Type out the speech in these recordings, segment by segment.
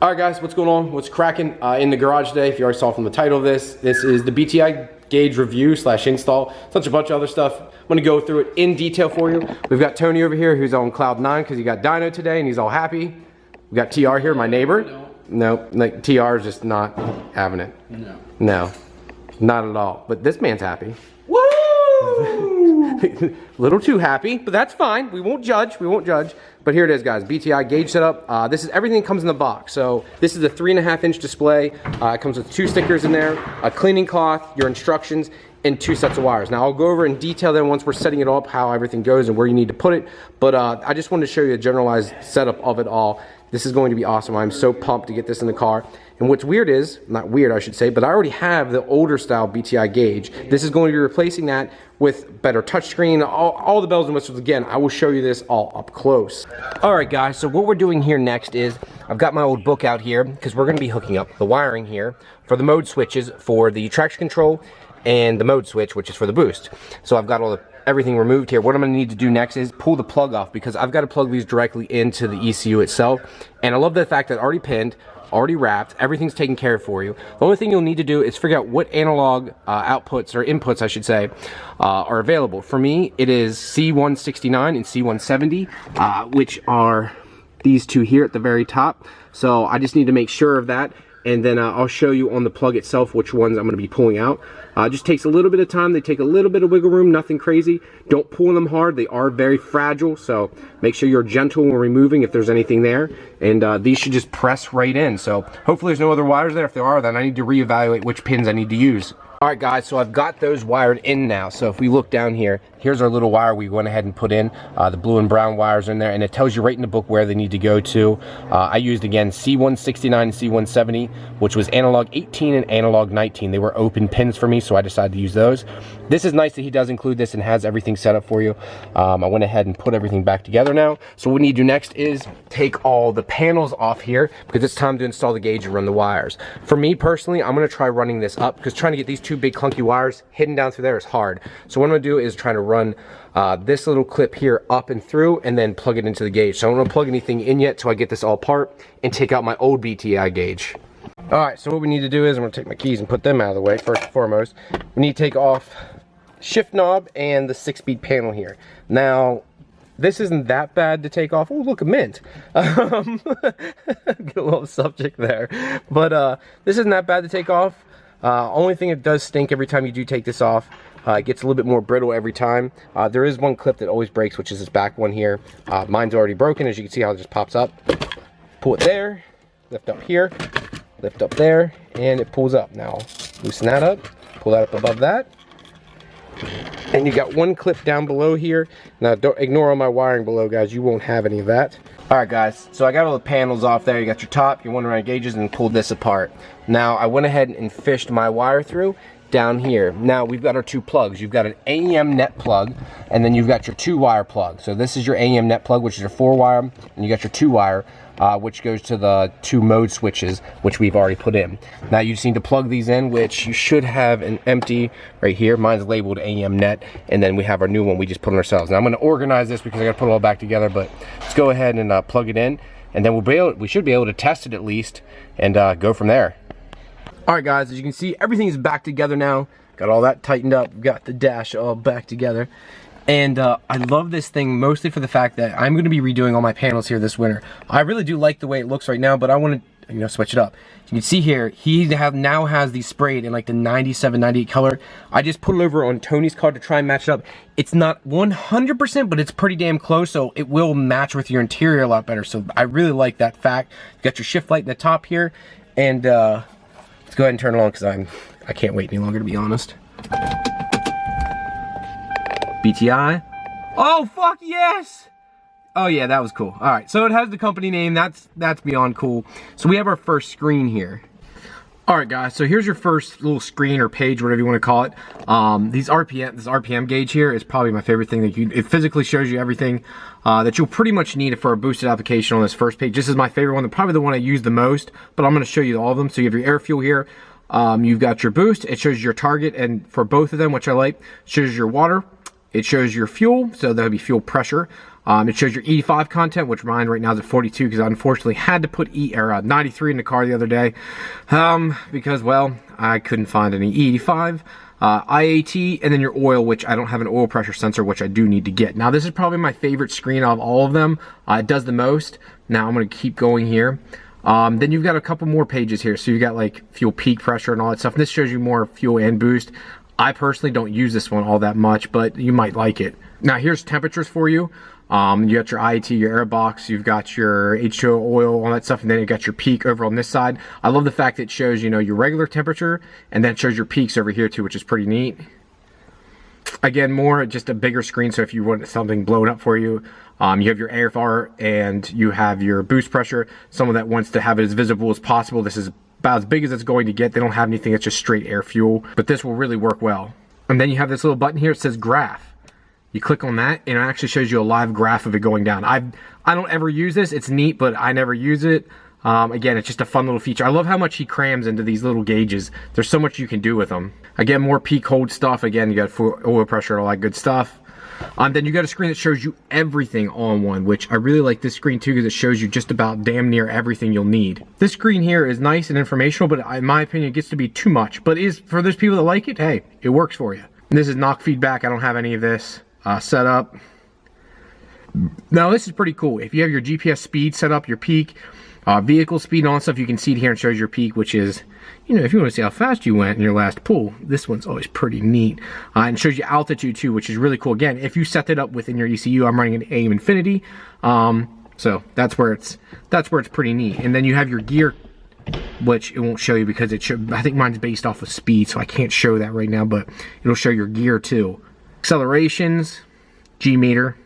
All right, guys, what's going on? What's cracking in the garage today? If you already saw from the title of this is the BTI gauge review / install. Such a bunch of other stuff. I'm gonna go through it in detail for you. We've got Tony over here who's on cloud 9 because he got dyno today and he's all happy. We got TR here, my neighbor. No, like TR is just not having it. No, not at all. But this man's happy. Woo! Little too happy, but that's fine. We won't judge. We won't judge. But here it is, guys. BTI gauge setup. This is everything that comes in the box. So this is a 3.5-inch display. It comes with 2 stickers in there, a cleaning cloth, your instructions, and 2 sets of wires. Now I'll go over in detail then once we're setting it up, how everything goes and where you need to put it. But I just wanted to show you a generalized setup of it all. This is going to be awesome. I'm so pumped to get this in the car. And what's weird is, not weird I should say, but I already have the older style BTI gauge. This is going to be replacing that with better touchscreen, all the bells and whistles. Again, I will show you this all up close. All right, guys, so what we're doing here next is, I've got my old book out here because we're gonna be hooking up the wiring here for the mode switches for the traction control and the mode switch, which is for the boost. So I've got everything removed here. What I'm going to need to do next is pull the plug off because I've got to plug these directly into the ECU itself. And I love the fact that already pinned, already wrapped, everything's taken care of for you. The only thing you'll need to do is figure out what analog outputs or inputs I should say are available. For me it is C169 and C170 which are these two here at the very top. So I just need to make sure of that. And then I'll show you on the plug itself which ones I'm going to be pulling out. It just takes a little bit of time. They take a little bit of wiggle room, nothing crazy. Don't pull them hard. They are very fragile, so make sure you're gentle when removing if there's anything there. And these should just press right in. So hopefully there's no other wires there. If there are, then I need to reevaluate which pins I need to use. All right, guys, so I've got those wired in now. So if we look down here, here's our little wire we went ahead and put in. The blue and brown wires in there, and it tells you right in the book where they need to go to. I used, again, C169 and C170, which was analog 18 and analog 19. They were open pins for me, so I decided to use those. This is nice that he does include this and has everything set up for you. I went ahead and put everything back together now. So what we need to do next is take all the panels off here because it's time to install the gauge and run the wires. For me personally, I'm going to try running this up because trying to get these two big clunky wires hidden down through there is hard. So what I'm going to do is try to run this little clip here up and through and then plug it into the gauge. So I don't want to plug anything in yet till I get this all apart and take out my old BTI gauge. Alright, so what we need to do is, I'm going to take my keys and put them out of the way first and foremost. We need to take off shift knob and the 6-speed panel here. Now, this isn't that bad to take off. Oh, look, a mint. Get a little subject there. But this isn't that bad to take off. Only thing it does stink every time you do take this off. It gets a little bit more brittle every time. There is one clip that always breaks, which is this back one here. Mine's already broken, as you can see how it just pops up. Pull it there, lift up here, lift up there, and it pulls up. Now, loosen that up, pull that up above that. And you got one clip down below here. Now, don't ignore all my wiring below, guys. You won't have any of that. Alright, guys, so I got all the panels off there. You got your top, your 1-round gauges, and pulled this apart. Now, I went ahead and fished my wire through down here. Now, we've got our 2 plugs. You've got an AEM net plug, and then you've got your 2-wire plug. So this is your AEM net plug, which is your 4-wire, and you got your 2-wire, which goes to the 2 mode switches, which we've already put in. Now, you just need to plug these in, which you should have an empty right here. Mine's labeled AEM net, and then we have our new one we just put on ourselves. Now, I'm going to organize this because I got to put it all back together, but let's go ahead and plug it in, and then we should be able to test it at least, and go from there. Alright, guys, as you can see, everything is back together now. Got all that tightened up, got the dash all back together. And I love this thing mostly for the fact that I'm going to be redoing all my panels here this winter. I really do like the way it looks right now, but I want to, switch it up. You can see here, he now has these sprayed in like the 97, 98 color. I just put it over on Tony's car to try and match it up. It's not 100%, but it's pretty damn close, so it will match with your interior a lot better. So I really like that fact. You got your shift light in the top here, and let's go ahead and turn it on because I can't wait any longer, to be honest. BTI. Oh, fuck yes! Oh yeah, that was cool. Alright, so it has the company name. That's beyond cool. So we have our first screen here. Alright, guys, so here's your first little screen or page, whatever you want to call it. This RPM gauge here is probably my favorite thing. It physically shows you everything that you'll pretty much need for a boosted application on this first page. This is my favorite one, probably the one I use the most, but I'm going to show you all of them. So you have your air fuel here. You've got your boost. It shows your target, and for both of them, which I like, it shows your water. It shows your fuel, so that'll be fuel pressure. It shows your 85 content, which mine right now is at 42 because I unfortunately had to put 93 in the car the other day because, well, I couldn't find any E85. IAT, and then your oil, which I don't have an oil pressure sensor, which I do need to get. Now, this is probably my favorite screen of all of them. It does the most. Now, I'm going to keep going here. Then you've got a couple more pages here. So you've got like fuel peak pressure and all that stuff. And this shows you more fuel and boost. I personally don't use this one all that much, but you might like it. Now, here's temperatures for you. You got your IAT, your air box, you've got your H2O oil, all that stuff, and then you got your peak over on this side. I love the fact that it shows, you know, your regular temperature, and then it shows your peaks over here too, which is pretty neat. Again, more just a bigger screen, so if you want something blown up for you, you have your AFR and you have your boost pressure. Someone that wants to have it as visible as possible, this is about as big as it's going to get. They don't have anything that's just straight air fuel, but this will really work well. And then you have this little button here, it says graph. You click on that, and it actually shows you a live graph of it going down. I don't ever use this. It's neat, but I never use it. Again, it's just a fun little feature. I love how much he crams into these little gauges. There's so much you can do with them. Again, more peak hold stuff. Again, you got full oil pressure and all that good stuff. Then you got a screen that shows you everything all in one, which I really like this screen too because it shows you just about damn near everything you'll need. This screen here is nice and informational, but in my opinion, it gets to be too much. But for those people that like it, hey, it works for you. And this is knock feedback. I don't have any of this set up. Now this is pretty cool. If you have your GPS speed set up, your peak, vehicle speed and all that stuff, you can see it here and shows your peak, which is, you know, if you want to see how fast you went in your last pull, this one's always pretty neat. And shows you altitude too, which is really cool. Again, if you set it up within your ECU, I'm running an AIM Infinity, so that's where it's pretty neat. And then you have your gear, which it won't show you because I think mine's based off of speed, so I can't show that right now, but it'll show your gear too. Accelerations, G meter,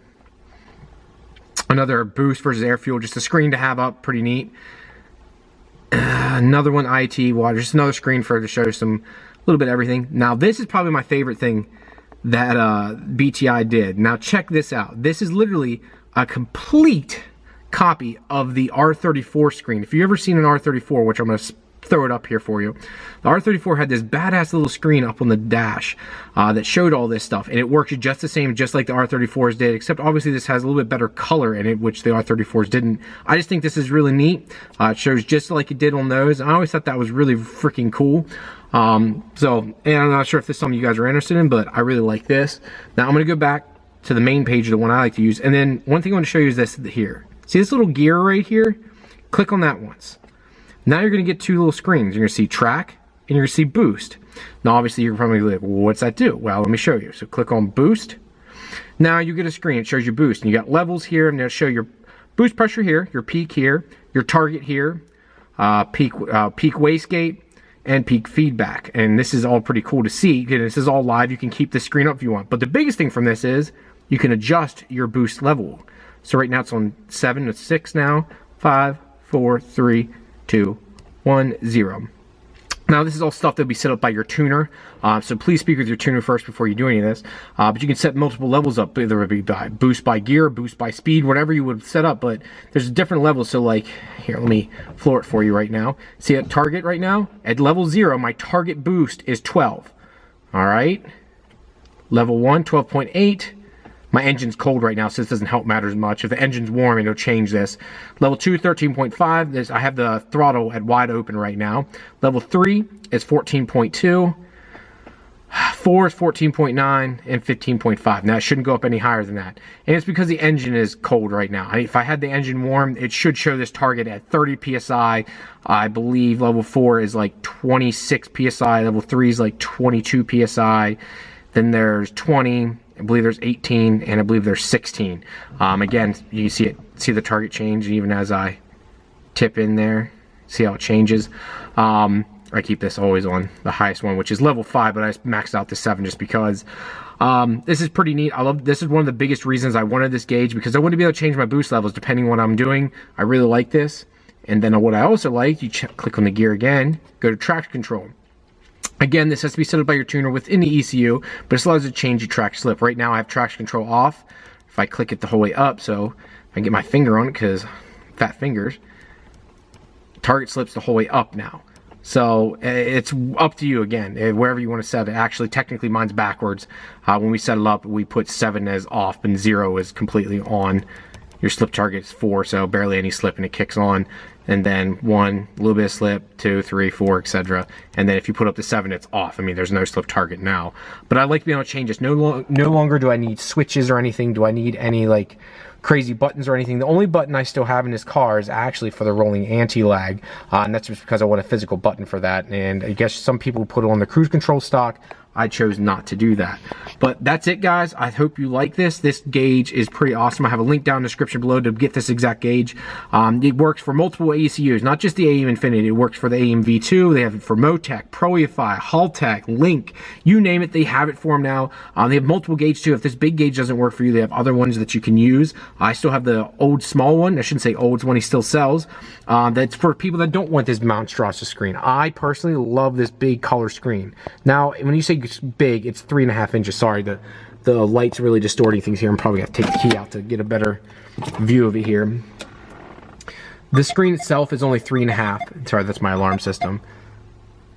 another boost versus air fuel, just a screen to have up, pretty neat. Another one, IAT, water, just another screen to show some little bit of everything. Now this is probably my favorite thing that BTI did. Now check this out. This is literally a complete copy of the R34 screen. If you've ever seen an R34, which I'm going to throw it up here for you, the R34 had this badass little screen up on the dash that showed all this stuff, and it works just the same, just like the R34s did, except obviously this has a little bit better color in it, which the R34s didn't. I just think this is really neat. It shows just like it did on those. I always thought that was really freaking cool. And I'm not sure if this is something you guys are interested in, but I really like this. Now I'm going to go back to the main page of the one I like to use, and then one thing I want to show you is this here. See this little gear right here? Click on that once. Now you're going to get two little screens. You're going to see track and you're going to see boost. Now obviously you're probably like, well, what's that do? Well, let me show you. So click on boost. Now you get a screen. It shows you boost. And you got levels here, and it'll show your boost pressure here, your peak here, your target here, peak wastegate, and peak feedback. And this is all pretty cool to see. And this is all live. You can keep the screen up if you want. But the biggest thing from this is you can adjust your boost level. So right now it's on 7 to 6 now. 5, 4, 3, 2, 1, 0. Now this is all stuff that'll be set up by your tuner, so please speak with your tuner first before you do any of this. But you can set multiple levels up, either it be by boost by gear, boost by speed, whatever you would set up. But there's different levels. So like here, let me floor it for you right now. See at target right now at level 0, my target boost is 12. All right, level 1, 12.8. My engine's cold right now, so this doesn't help matters much. If the engine's warm, it'll change this. Level 2, 13.5. I have the throttle at wide open right now. Level 3 is 14.2. 4 is 14.9 and 15.5. Now it shouldn't go up any higher than that. And it's because the engine is cold right now. If I had the engine warm, it should show this target at 30 PSI. I believe level 4 is like 26 PSI. Level 3 is like 22 PSI. Then there's 20. I believe there's 18, and I believe there's 16. Again, you see the target change even as I tip in there. See how it changes. I keep this always on the highest one, which is level 5, but I maxed out to 7 just because. This is pretty neat. This is one of the biggest reasons I wanted this gauge, because I want to be able to change my boost levels depending on what I'm doing. I really like this. And then what I also like, you click on the gear again, go to traction control. Again, this has to be set up by your tuner within the ECU, but this allows you to change your track slip. Right now I have traction control off. If I click it the whole way up, so I get my finger on it because fat fingers, target slips the whole way up now. So it's up to you again, wherever you want to set it. Actually, technically mine's backwards. When we set it up, we put 7 as off and 0 is completely on. Your slip target is 4, so barely any slip and it kicks on. And then 1, a little bit of slip, 2, 3, 4, etc. And then if you put up to 7, it's off. I mean, there's no slip target now. But I like to be able to change this. No longer do I need switches or anything. Do I need any like crazy buttons or anything? The only button I still have in this car is actually for the rolling anti-lag, and that's just because I want a physical button for that. And I guess some people put it on the cruise control stock. I chose not to do that. But that's it, guys. I hope you like this. This gauge is pretty awesome. I have a link down in the description below to get this exact gauge. It works for multiple ECUs, not just the AEM Infinity. It works for the AEM V2. They have it for Motec, ProEFI, Haltech, Link. You name it, they have it for them now. They have multiple gauges too. If this big gauge doesn't work for you, they have other ones that you can use. I still have the old small one. I shouldn't say old, it's one he still sells. That's for people that don't want this monstrous screen. I personally love this big color screen. Now, when you say it's big, it's 3.5 inches. Sorry, the light's really distorting things here. I'm probably gonna take the key out to get a better view of it here. The screen itself is only 3.5. Sorry, that's my alarm system.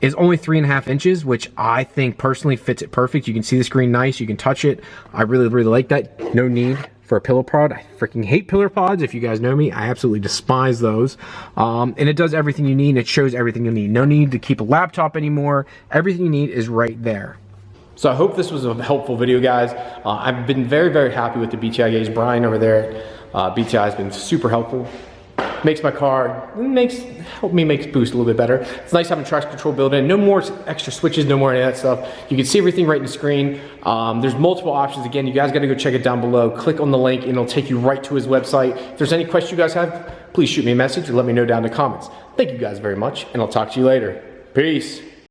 Is only 3.5 inches, which I think personally fits it perfect. You can see the screen nice. You can touch it. I really like that. No need for a pillar pod. I freaking hate pillar pods. If you guys know me, I absolutely despise those. And it does everything you need, and it shows everything you need. No need to keep a laptop anymore. Everything you need is right there. So I hope this was a helpful video, guys. I've been very happy with the BTI gauge. Brian over there at BTI has been super helpful. Makes my car, help me make boost a little bit better. It's nice having traction control built in. No more extra switches, no more any of that stuff. You can see everything right in the screen. There's multiple options. Again, you guys gotta go check it down below. Click on the link and it'll take you right to his website. If there's any questions you guys have, please shoot me a message or let me know down in the comments. Thank you guys very much, and I'll talk to you later. Peace.